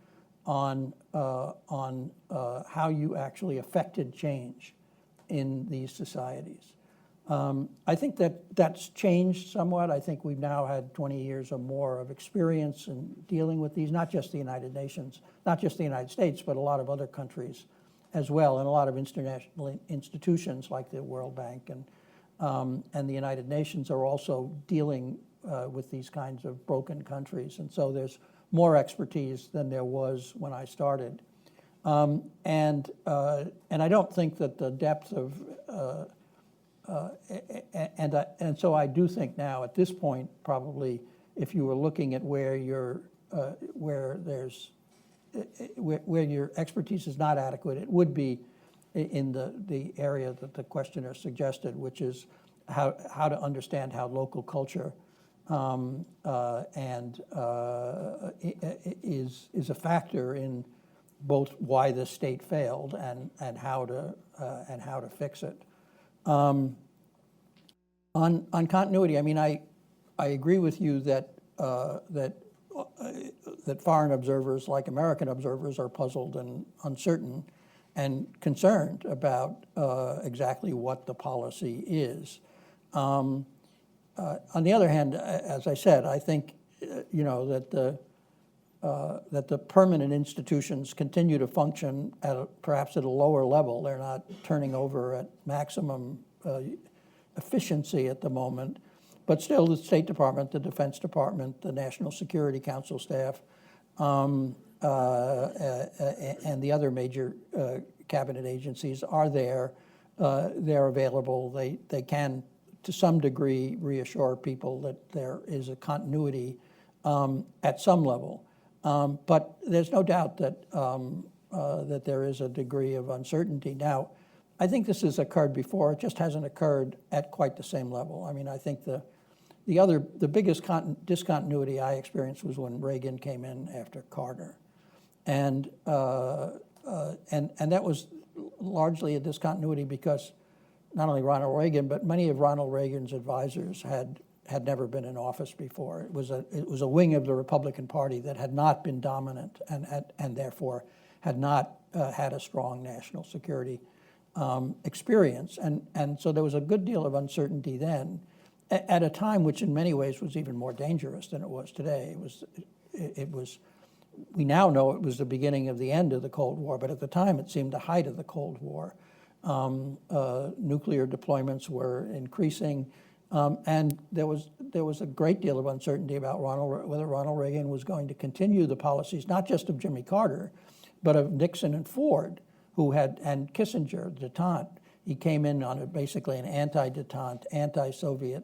on how you actually affected change in these societies. I think that's changed somewhat. I think we've now had 20 years or more of experience in dealing with these, not just the United Nations, not just the United States, but a lot of other countries as well, and a lot of international institutions like the World Bank and the United Nations are also dealing with these kinds of broken countries. And so there's more expertise than there was when I started. And I don't think that the depth of, and so I do think now at this point, probably, if you were looking at where your expertise is not adequate, it would be in the area that the questioner suggested, which is how to understand how local culture and is a factor in both why the state failed and how to fix it. On continuity, I mean, I agree with you that that foreign observers, like American observers, are puzzled and uncertain and concerned about exactly what the policy is. On the other hand, as I said, I think that the permanent institutions continue to function perhaps at a lower level. They're not turning over at maximum efficiency at the moment, but still the State Department, the Defense Department, the National Security Council staff, and the other major cabinet agencies are there. They're available. They can, to some degree, reassure people that there is a continuity at some level. But there's no doubt that that there is a degree of uncertainty. Now, I think this has occurred before. It just hasn't occurred at quite the same level. I mean, I think the biggest discontinuity I experienced was when Reagan came in after Carter, and that was largely a discontinuity because not only Ronald Reagan, but many of Ronald Reagan's advisors had never been in office before. It was a wing of the Republican Party that had not been dominant and therefore had not had a strong national security experience. And so there was a good deal of uncertainty then, at a time which in many ways was even more dangerous than it was today. It was we now know it was the beginning of the end of the Cold War, but at the time it seemed the height of the Cold War. Nuclear deployments were increasing, and there was a great deal of uncertainty about whether Ronald Reagan was going to continue the policies, not just of Jimmy Carter, but of Nixon and Ford, and Kissinger, detente. He came in on basically an anti-detente, anti-Soviet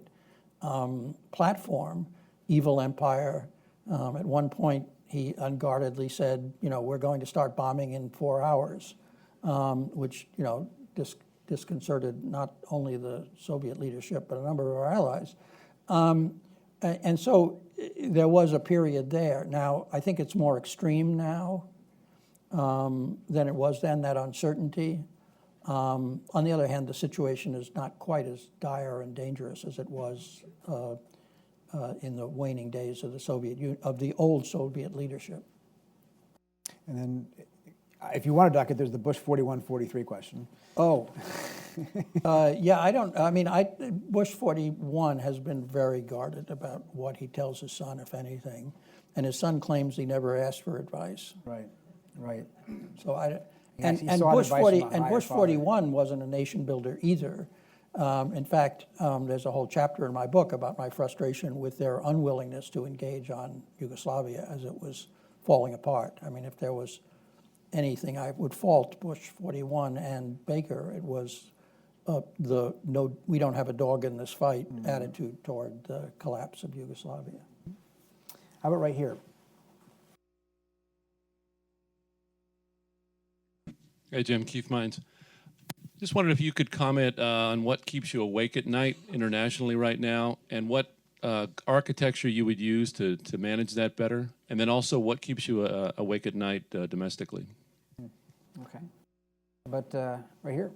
platform, evil empire. At one point, he unguardedly said, we're going to start bombing in 4 hours, which, disconcerted not only the Soviet leadership, but a number of our allies. And so there was a period there. Now, I think it's more extreme now than it was then, that uncertainty. On the other hand, the situation is not quite as dire and dangerous as it was in the waning days of the old Soviet leadership. And then, if you want to duck it, there's the Bush 41-43 question. Oh, Bush 41 has been very guarded about what he tells his son, if anything, and his son claims he never asked for advice. Right. So Bush 41 wasn't a nation builder either. In fact, there's a whole chapter in my book about my frustration with their unwillingness to engage on Yugoslavia as it was falling apart. I mean, if there was anything I would fault Bush 41 and Baker, it was we don't have a dog in this fight attitude toward the collapse of Yugoslavia. How about right here? Hey, Jim, Keith Mines. Just wondered if you could comment on what keeps you awake at night internationally right now, and what architecture you would use to manage that better, and then also what keeps you awake at night domestically. Okay. How about right here?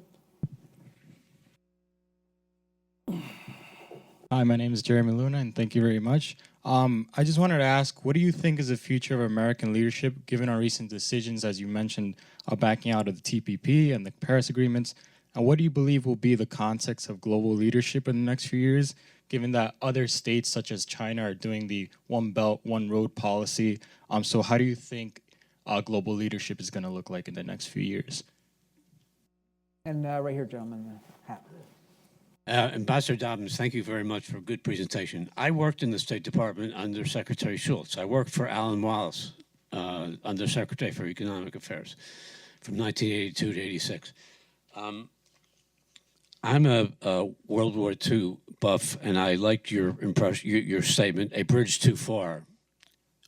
Hi, my name is Jeremy Luna, and thank you very much. I just wanted to ask, what do you think is the future of American leadership, given our recent decisions, as you mentioned, backing out of the TPP and the Paris agreements? And what do you believe will be the context of global leadership in the next few years, given that other states such as China are doing the One Belt, One Road policy? So how do you think global leadership is going to look like in the next few years? And right here, gentlemen, the hat. Ambassador Dobbins, thank you very much for a good presentation. I worked in the State Department under Secretary Shultz. I worked for Alan Wallace, under Secretary for Economic Affairs, from 1982 to 86. I'm a World War II buff, and I liked your impression, your statement, a bridge too far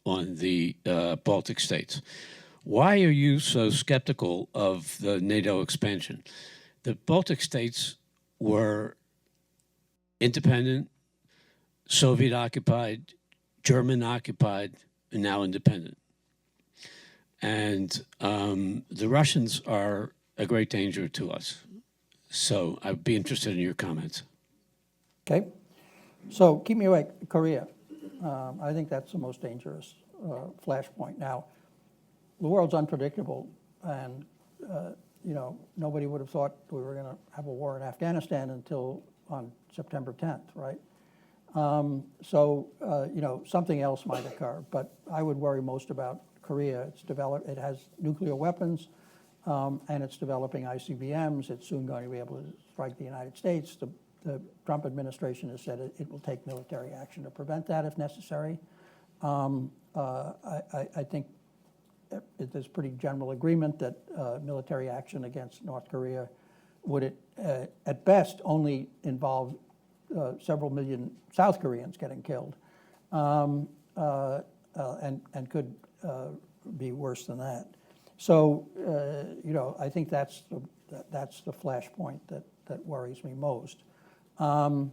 on the Baltic states. Why are you so skeptical of the NATO expansion? The Baltic states were independent, Soviet occupied, German occupied, and now independent. And the Russians are a great danger to us. So I'd be interested in your comments. Okay. So keep me awake, Korea. I think that's the most dangerous flashpoint. Now, the world's unpredictable, and nobody would have thought we were going to have a war in Afghanistan until on September 10th, right? Something else might occur, but I would worry most about Korea. It has nuclear weapons, and it's developing ICBMs. It's soon going to be able to strike the United States. The Trump administration has said it will take military action to prevent that if necessary. I think there's pretty general agreement that military action against North Korea would, at best, only involve several million South Koreans getting killed, and could be worse than that. So, I think that's the flashpoint that worries me most. I'm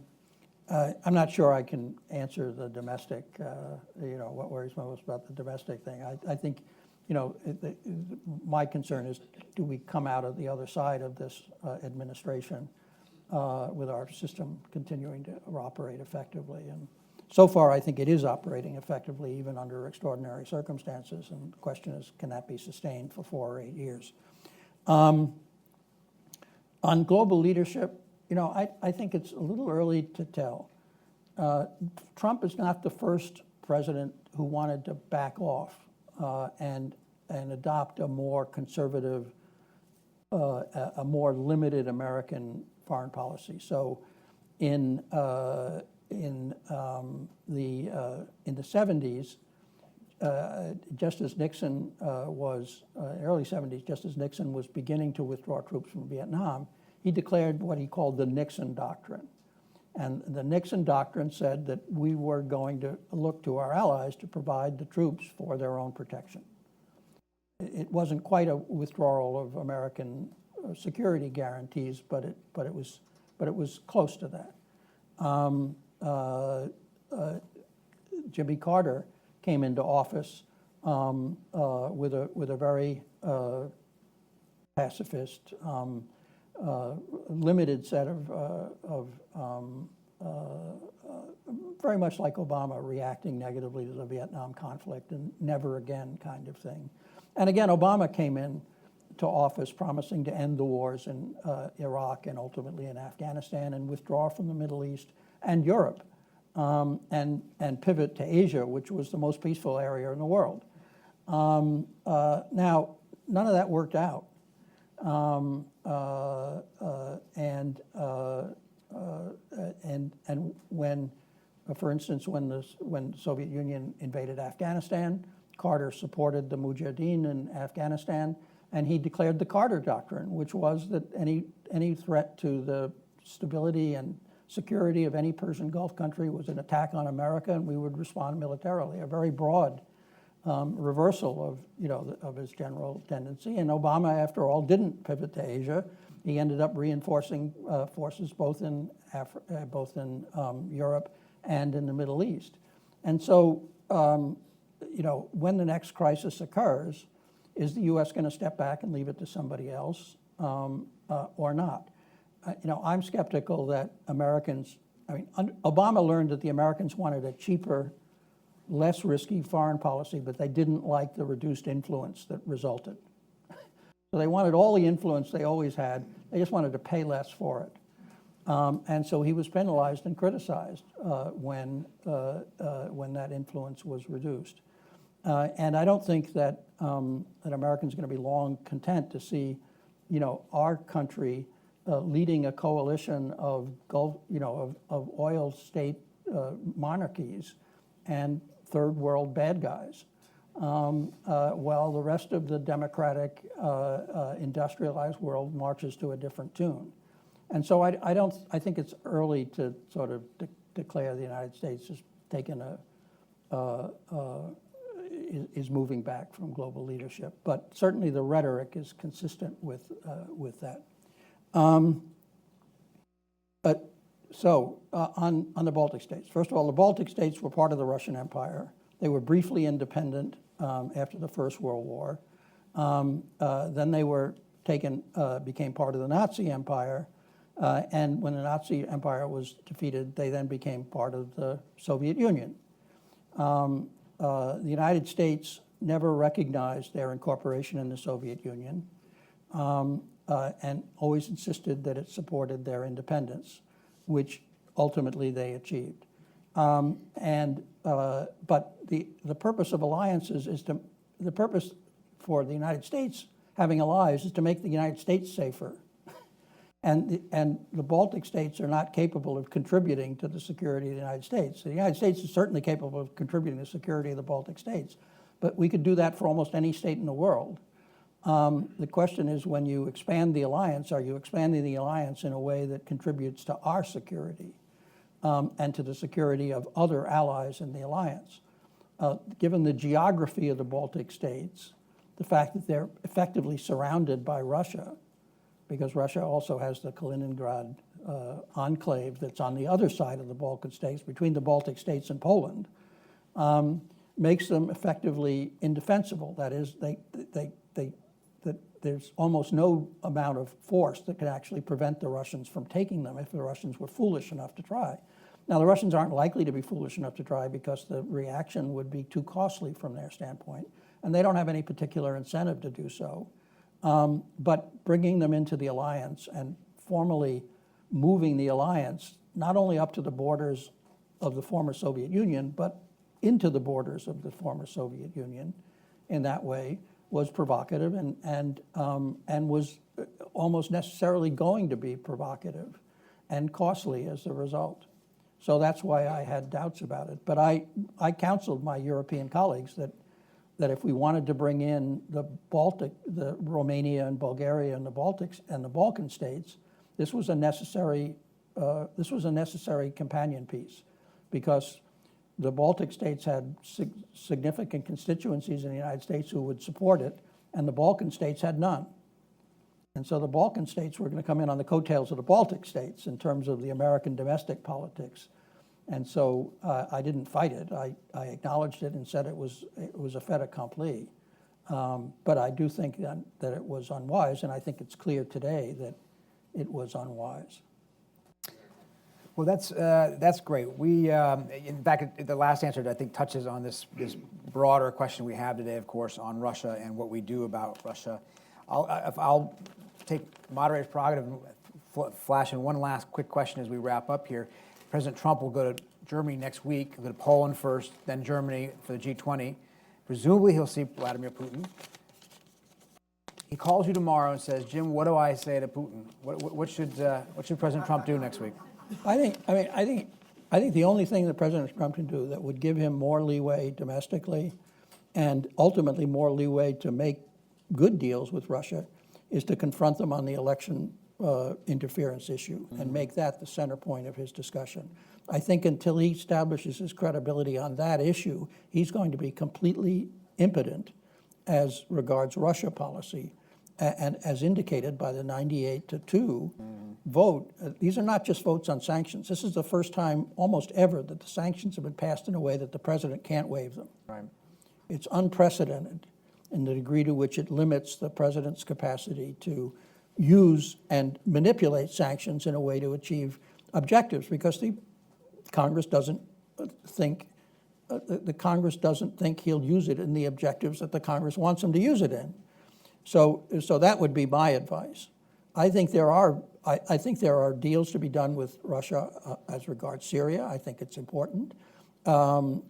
not sure I can answer the domestic, what worries me most about the domestic thing. I think, my concern is, do we come out of the other side of this administration with our system continuing to operate effectively? And so far, I think it is operating effectively, even under extraordinary circumstances. And the question is, can that be sustained for 4 or 8 years? On global leadership, I think it's a little early to tell. Trump is not the first president who wanted to back off and adopt a more conservative, a more limited American foreign policy. So in the 70s, just as Nixon early 70s, just as Nixon was beginning to withdraw troops from Vietnam, he declared what he called the Nixon Doctrine. And the Nixon Doctrine said that we were going to look to our allies to provide the troops for their own protection. It wasn't quite a withdrawal of American security guarantees, but it was close to that. Jimmy Carter came into office with a very pacifist, limited set of very much like Obama, reacting negatively to the Vietnam conflict and never again kind of thing. And again, Obama came in to office promising to end the wars in Iraq and ultimately in Afghanistan and withdraw from the Middle East and Europe, and pivot to Asia, which was the most peaceful area in the world. Now, none of that worked out. And when, for instance, when the Soviet Union invaded Afghanistan, Carter supported the Mujahideen in Afghanistan, and he declared the Carter Doctrine, which was that any threat to the stability and security of any Persian Gulf country was an attack on America, and we would respond militarily. A very broad reversal of his general tendency. And Obama, after all, didn't pivot to Asia. He ended up reinforcing forces both in Europe and in the Middle East. And so, when the next crisis occurs, is the U.S. going to step back and leave it to somebody else or not? I'm skeptical that Americans, Obama learned that the Americans wanted a cheaper, less risky foreign policy, but they didn't like the reduced influence that resulted. So they wanted all the influence they always had. They just wanted to pay less for it. And so he was penalized and criticized when that influence was reduced. And I don't think that Americans are going to be long content to see, our country leading a coalition of of oil state monarchies and third world bad guys, while the rest of the democratic industrialized world marches to a different tune. And so I think it's early to sort of declare the United States has taken is moving back from global leadership. But certainly the rhetoric is consistent with that. But So on the Baltic states, first of all, the Baltic states were part of the Russian Empire. They were briefly independent after the First World War. Then they were became part of the Nazi Empire. And when the Nazi Empire was defeated, they then became part of the Soviet Union. The United States never recognized their incorporation in the Soviet Union and always insisted that it supported their independence, which ultimately they achieved. But the purpose of alliances the purpose for the United States having allies is to make the United States safer. And the Baltic states are not capable of contributing to the security of the United States. The United States is certainly capable of contributing to the security of the Baltic states, but we could do that for almost any state in the world. The question is, when you expand the alliance, are you expanding the alliance in a way that contributes to our security and to the security of other allies in the alliance? Given the geography of the Baltic states, the fact that they're effectively surrounded by Russia, because Russia also has the Kaliningrad enclave that's on the other side of the Balkan states, between the Baltic states and Poland, makes them effectively indefensible. That is, there's almost no amount of force that can actually prevent the Russians from taking them if the Russians were foolish enough to try. Now, the Russians aren't likely to be foolish enough to try because the reaction would be too costly from their standpoint, and they don't have any particular incentive to do so. But bringing them into the alliance and formally moving the alliance not only up to the borders of the former Soviet Union, but into the borders of the former Soviet Union in that way was provocative and was almost necessarily going to be provocative and costly as a result. So that's why I had doubts about it. But I counseled my European colleagues that if we wanted to bring in the Romania and Bulgaria and the Baltics and the Balkan states, this was a necessary companion piece, because the Baltic states had significant constituencies in the United States who would support it, and the Balkan states had none. And so the Balkan states were going to come in on the coattails of the Baltic states in terms of the American domestic politics. And so I didn't fight it. I acknowledged it and said it was a fait accompli. But I do think that it was unwise, and I think it's clear today that it was unwise. Well, that's great. We, in fact, the last answer, I think, touches on this broader question we have today, of course, on Russia and what we do about Russia. I'll take moderator's prerogative and flash in one last quick question as we wrap up here. President Trump will go to Germany next week. He'll go to Poland first, then Germany for the G20. Presumably, he'll see Vladimir Putin. He calls you tomorrow and says, "Jim, what do I say to Putin? What should President Trump do next week?" I think the only thing that President Trump can do that would give him more leeway domestically and ultimately more leeway to make good deals with Russia is to confront them on the election interference issue and make that the center point of his discussion. I think until he establishes his credibility on that issue, he's going to be completely impotent as regards Russia policy. And as indicated by the 98-2 vote, these are not just votes on sanctions. This is the first time almost ever that the sanctions have been passed in a way that the president can't waive them. Right. It's unprecedented in the degree to which it limits the president's capacity to use and manipulate sanctions in a way to achieve objectives, because the Congress doesn't think he'll use it in the objectives that the Congress wants him to use it in. So that would be my advice. I think there are deals to be done with Russia as regards Syria. I think it's important, and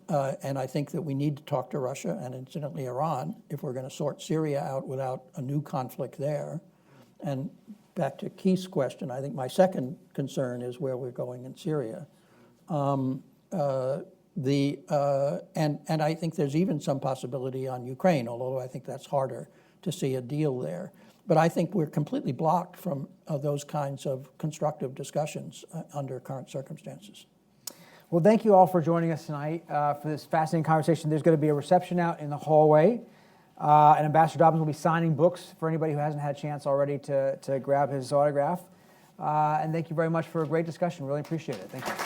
I think that we need to talk to Russia and incidentally Iran if we're going to sort Syria out without a new conflict there. And back to Keith's question, I think my second concern is where we're going in Syria. And I think there's even some possibility on Ukraine, although I think that's harder to see a deal there. But I think we're completely blocked from those kinds of constructive discussions under current circumstances. Well, thank you all for joining us tonight for this fascinating conversation. There's going to be a reception out in the hallway, and Ambassador Dobbins will be signing books for anybody who hasn't had a chance already to grab his autograph. And thank you very much for a great discussion. Really appreciate it. Thank you.